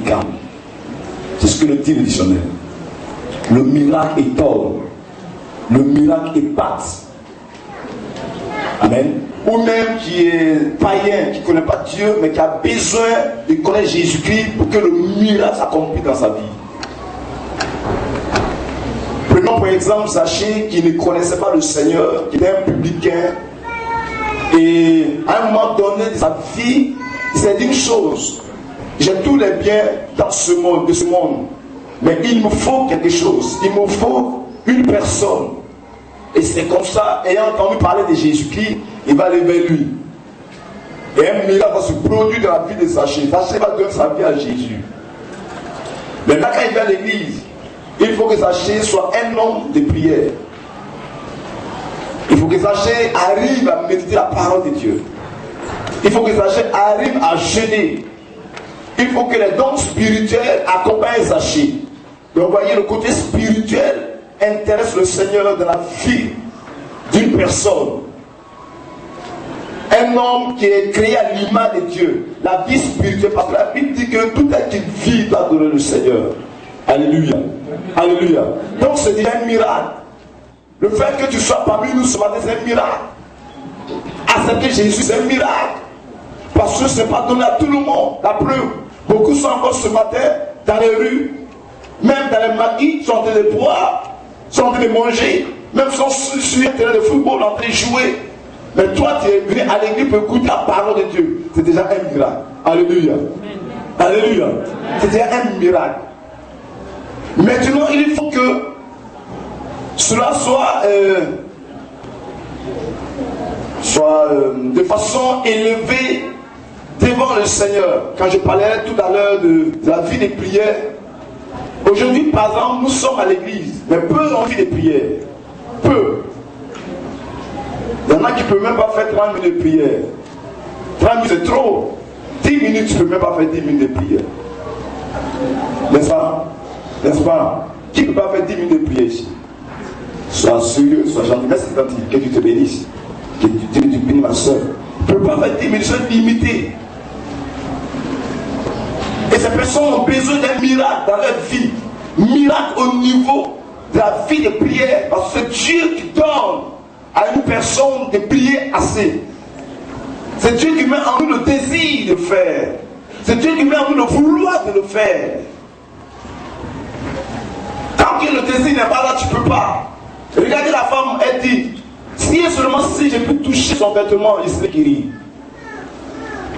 médicament. C'est ce que le dit le dictionnaire. Le miracle est tort. Le miracle est pâte. Amen. Ou même qui est païen, qui ne connaît pas Dieu, mais qui a besoin de connaître Jésus-Christ pour que le miracle s'accomplisse dans sa vie. Prenons par exemple Zachée qui ne connaissait pas le Seigneur, qui était un publicain. Et à un moment donné de sa vie, il s'est dit une chose: j'ai tous les biens dans ce monde, de ce monde, mais il me faut quelque chose, il me faut une personne. Et c'est comme ça, ayant entendu parler de Jésus-Christ, il va aller vers lui. Et un miracle va se produire dans la vie de Zachée. Zachée va donner sa vie à Jésus. Maintenant, quand il vient à l'église, il faut que Zachée soit un homme de prière. Il faut que Zachée arrive à méditer la parole de Dieu. Il faut que Zachée arrive à jeûner. Il faut que les dons spirituels accompagnent Zachée. Donc, vous voyez, le côté spirituel intéresse le Seigneur dans la vie d'une personne. Un homme qui est créé à l'image de Dieu. La vie spirituelle, parce que la Bible dit que tout est une vie doit adorer le Seigneur. Alléluia. Alléluia. Donc c'est déjà un miracle. Le fait que tu sois parmi nous ce matin, c'est un miracle. Accepter Jésus, c'est un miracle. Parce que ce n'est pas donné à tout le monde. La preuve, beaucoup sont encore ce matin dans les rues, même dans les maquis, sont en train de boire, sont en train de manger, même sont sur un terrain de football en train de jouer. Mais toi, tu es venu à l'église pour écouter la parole de Dieu. C'est déjà un miracle. Alléluia. Alléluia. C'est déjà un miracle. Maintenant, il faut que cela soit de façon élevée devant le Seigneur. Quand je parlais tout à l'heure de la vie des prières, aujourd'hui, par exemple, nous sommes à l'église, mais peu ont vie de prière. Peu. Il y en a qui ne peuvent même pas faire 30 minutes de prière. 30 minutes, c'est trop. 10 minutes, tu ne peux même pas faire 10 minutes de prière. N'est-ce pas? N'est-ce pas? Qui ne peut pas faire 10 minutes de prière ici? Sois sérieux, sois gentil. Merci gentil. Que Dieu te bénisse. Que Dieu te bénisse, ma soeur. Tu ne peux pas faire 10 minutes, c'est limité. Et ces personnes ont besoin d'un miracle dans leur vie. Miracle au niveau de la vie de prière. Parce que c'est Dieu qui donne à une personne de prier assez. C'est Dieu qui met en nous le désir de faire. C'est Dieu qui met en nous le vouloir de le faire. Tant que le désir n'est pas là, tu ne peux pas. Regardez la femme, elle dit, si je peux toucher son vêtement, il serait guéri.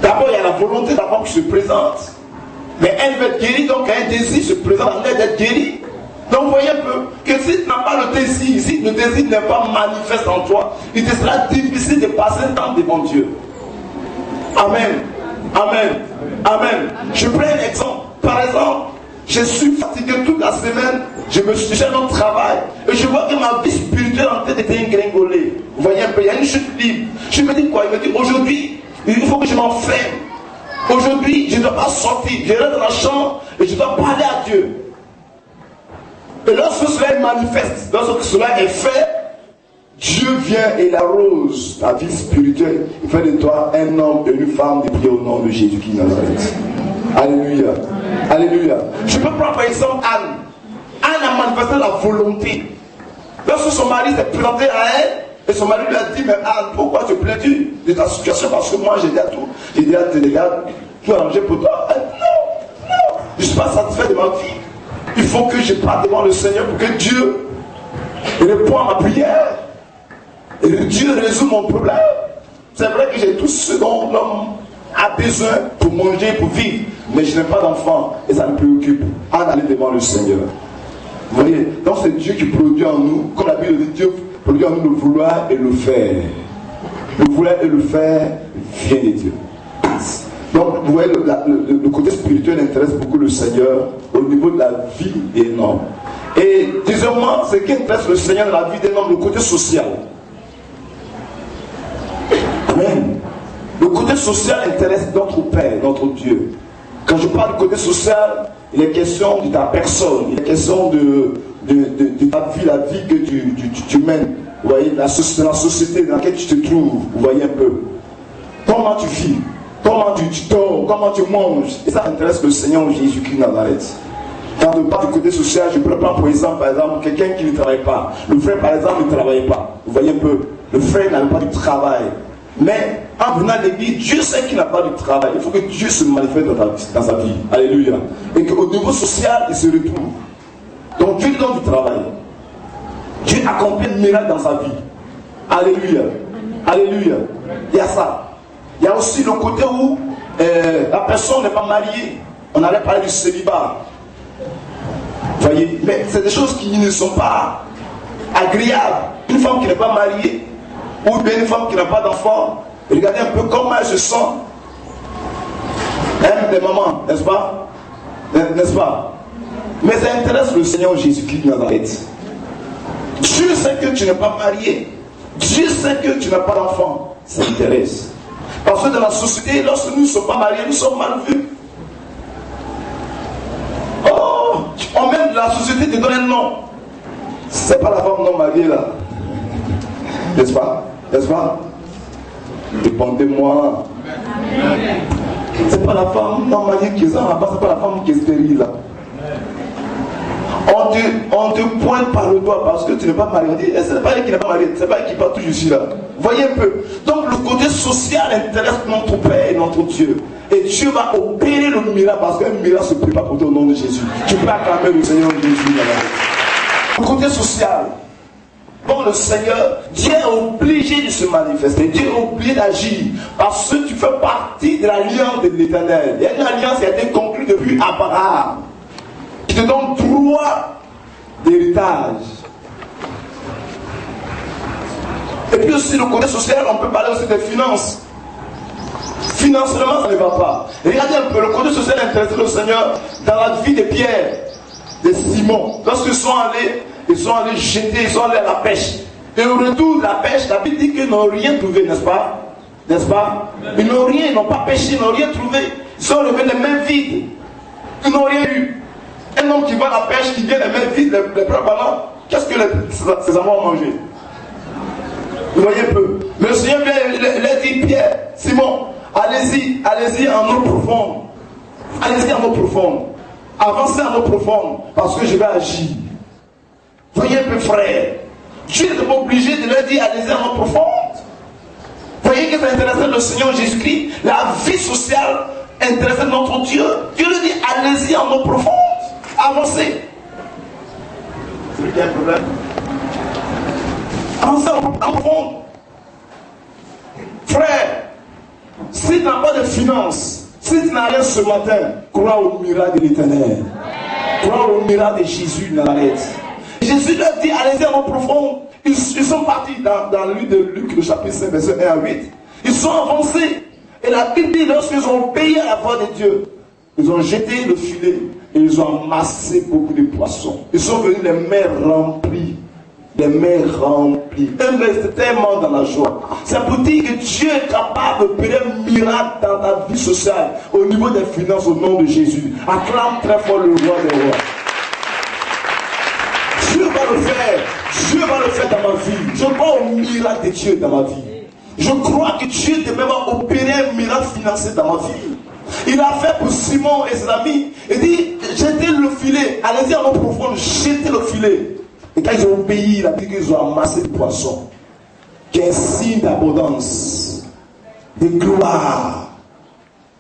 D'abord, il y a la volonté de la femme qui se présente. Mais elle veut être guérie, donc un désir se présente en elle d'être guérie. Donc vous voyez un peu que si tu n'as pas le désir, si le désir n'est pas manifeste en toi, il te sera difficile de passer un temps devant Dieu. Amen. Amen. Amen. Je prends un exemple. Par exemple, je suis fatigué toute la semaine, j'ai un autre travail, et je vois que ma vie spirituelle est en train d'être ingringolée. Vous voyez un peu, il y a une chute libre. Je me dis quoi? Il me dit, aujourd'hui, il faut que je m'enferme. Aujourd'hui, je ne dois pas sortir. Je reste dans la chambre et je dois parler à Dieu. Et lorsque cela est manifeste, lorsque cela est fait, Dieu vient et il arrose ta vie spirituelle. Il fait de toi un homme et une femme de prier au nom de Jésus-Christ Nazareth. Alléluia. Alléluia. Je peux prendre par exemple Anne. Anne a manifesté la volonté. Lorsque son mari s'est présenté à elle, et son mari lui a dit, mais Anne, pourquoi te plains-tu de ta situation? Parce que moi j'ai déjà tout. J'ai déjà tout arrangé pour toi. Elle dit, non, non, je ne suis pas satisfait de ma vie. Il faut que je parte devant le Seigneur pour que Dieu réponde à ma prière. Et que Dieu résout mon problème. C'est vrai que j'ai tout ce dont l'homme a besoin pour manger, pour vivre. Mais je n'ai pas d'enfant et ça me préoccupe. Anne allait devant le Seigneur. Vous voyez, donc c'est Dieu qui produit en nous, comme la Bible dit, Dieu produit en nous le vouloir et le faire. Le vouloir et le faire vient de Dieu. Donc, vous voyez, le côté spirituel intéresse beaucoup le Seigneur au niveau de la vie des hommes. Et deuxièmement, ce qui intéresse le Seigneur dans la vie des hommes, le côté social. Amen. Le côté social intéresse notre Père, notre Dieu. Quand je parle du côté social, il est question de ta personne, il est question de ta vie, la vie que tu mènes. Vous voyez, la société dans laquelle tu te trouves, vous voyez un peu. Comment tu vis? comment tu dors, comment tu manges. Et ça intéresse le Seigneur Jésus-Christ Nazareth. Quand on parle du côté social, je peux prendre pour exemple, quelqu'un qui ne travaille pas. Le frère, par exemple, ne travaille pas. Vous voyez un peu, le frère n'avait pas de travail. Mais en venant à l'église, Dieu sait qu'il n'a pas de travail. Il faut que Dieu se manifeste dans sa vie. Alléluia. Et qu'au niveau social, il se retrouve. Donc Dieu lui donne du travail. Dieu accomplit un miracle dans sa vie. Alléluia. Alléluia. Il y a ça. Il y a aussi le côté où la personne n'est pas mariée. On allait parler du célibat. Vous voyez, mais c'est des choses qui ne sont pas agréables. Une femme qui n'est pas mariée, ou bien une femme qui n'a pas d'enfant, regardez un peu comment elle se sent. Elle des mamans, n'est-ce pas? N'est-ce pas? Mais ça intéresse le Seigneur Jésus-Christ de Nazareth. Dieu sait que tu n'es pas marié. Dieu sait que tu n'as pas d'enfant. Ça intéresse. Parce que dans la société, lorsque nous ne sommes pas mariés, nous sommes mal vus. Oh, on même la société te donne un nom. C'est pas la femme non mariée là. N'est-ce pas? N'est-ce pas? Répondez-moi. C'est pas la femme non mariée qui est là, c'est pas la femme qui est stérile là. On te pointe par le doigt parce que tu n'es pas marié. On dit, c'est pas elle qui n'est pas mariée, c'est pas elle qui part toujours ici là. Voyez un peu. Donc le côté social intéresse notre Père et notre Dieu. Et Dieu va opérer le miracle parce qu'un miracle se prépare pour toi au nom de Jésus. Tu peux acclamer le Seigneur Jésus là. Le côté social. Bon, le Seigneur, Dieu est obligé de se manifester. Dieu est obligé d'agir parce que tu fais partie de l'alliance de l'Éternel. Il y a une alliance qui a été conclue depuis Abraham, qui te donne droit d'héritage. Et puis aussi le côté social, on peut parler aussi des finances. Financièrement, ça ne va pas. Regardez un peu, le côté social intéressé le Seigneur dans la vie de Pierre, de Simon. Lorsqu'ils sont allés jeter, ils sont allés à la pêche. Et au retour de la pêche, la Bible dit qu'ils n'ont rien trouvé, n'est-ce pas? N'est-ce pas? Ils n'ont rien, ils n'ont pas pêché, ils n'ont rien trouvé. Ils sont levés les mains vides. Ils n'ont rien eu. Un homme qui va à la pêche, qui vient les mains vides, les bras ballants, qu'est-ce que ses amants ont mangé? Vous voyez un peu. Mais le Seigneur vient, il a dit, Pierre, Simon, allez-y en eau profonde. Allez-y en eau profonde. Avancez en eau profonde, parce que je vais agir. Voyez un peu, frère. Dieu n'est pas obligé de leur dire, allez-y en eau profonde. Voyez que ça intéressait le Seigneur Jésus-Christ. La vie sociale intéressait notre Dieu. Dieu lui dit, allez-y en eau profonde. Avancez. C'est lui qui a un problème. Avancez en profonde. Frère, si tu n'as pas de finances, si tu n'as rien ce matin, crois au miracle de l'Éternel. Crois au miracle de Jésus de Nazareth. Jésus leur dit, allez-y en eau profonde. Ils sont partis dans le livre de Luc, le chapitre 5, verset 1 à 8. Ils sont avancés. Et la Bible dit, lorsqu'ils ont obéi à la voix de Dieu, ils ont jeté le filet et ils ont amassé beaucoup de poissons. Ils sont venus les mains remplies. Les mains remplies. Eux restent tellement dans la joie. C'est pour dire que Dieu est capable d'opérer un miracle dans ta vie sociale, au niveau des finances, au nom de Jésus. Acclame très fort le roi des rois. Dieu va le faire. Dieu va le faire dans ma vie. Je crois au miracle de Dieu dans ma vie. Je crois que Dieu devait opérer un miracle financier dans ma vie. Il a fait pour Simon et ses amis. Il dit, jetez le filet. Allez-y en eau profonde, jetez le filet. Et quand ils ont obéi, il a dit qu'ils ont amassé des poissons. Qui est un signe d'abondance, de gloire.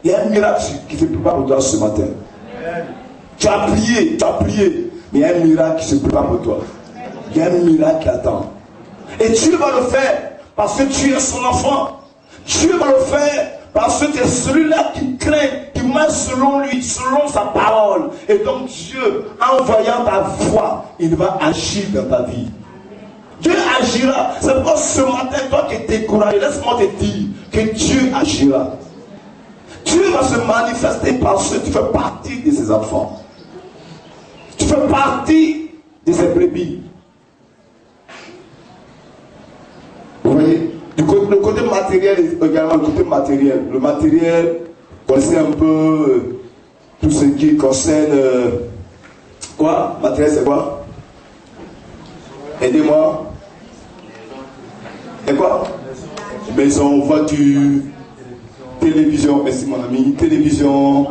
Il y a un miracle qui se prépare pour toi ce matin. Tu as prié. Mais il y a un miracle qui se prépare pour toi. Il y a un miracle qui attend. Et Dieu va le faire parce que tu es son enfant. Dieu va le faire parce que tu es celui-là qui craint, qui marche selon lui, selon sa parole. Et donc Dieu, en voyant ta foi, il va agir dans ta vie. Dieu agira. C'est pourquoi ce matin, toi qui es découragé, laisse-moi te dire que Dieu agira. Dieu va se manifester parce que tu fais partie de ses enfants. Tu fais partie de ses brebis. Vous voyez, le côté matériel également, le côté matériel. Le matériel concerne un peu tout ce qui concerne quoi? Matériel, c'est quoi? Aidez-moi. Et quoi? Maison, voiture, télé. télévision, merci mon ami, télévision.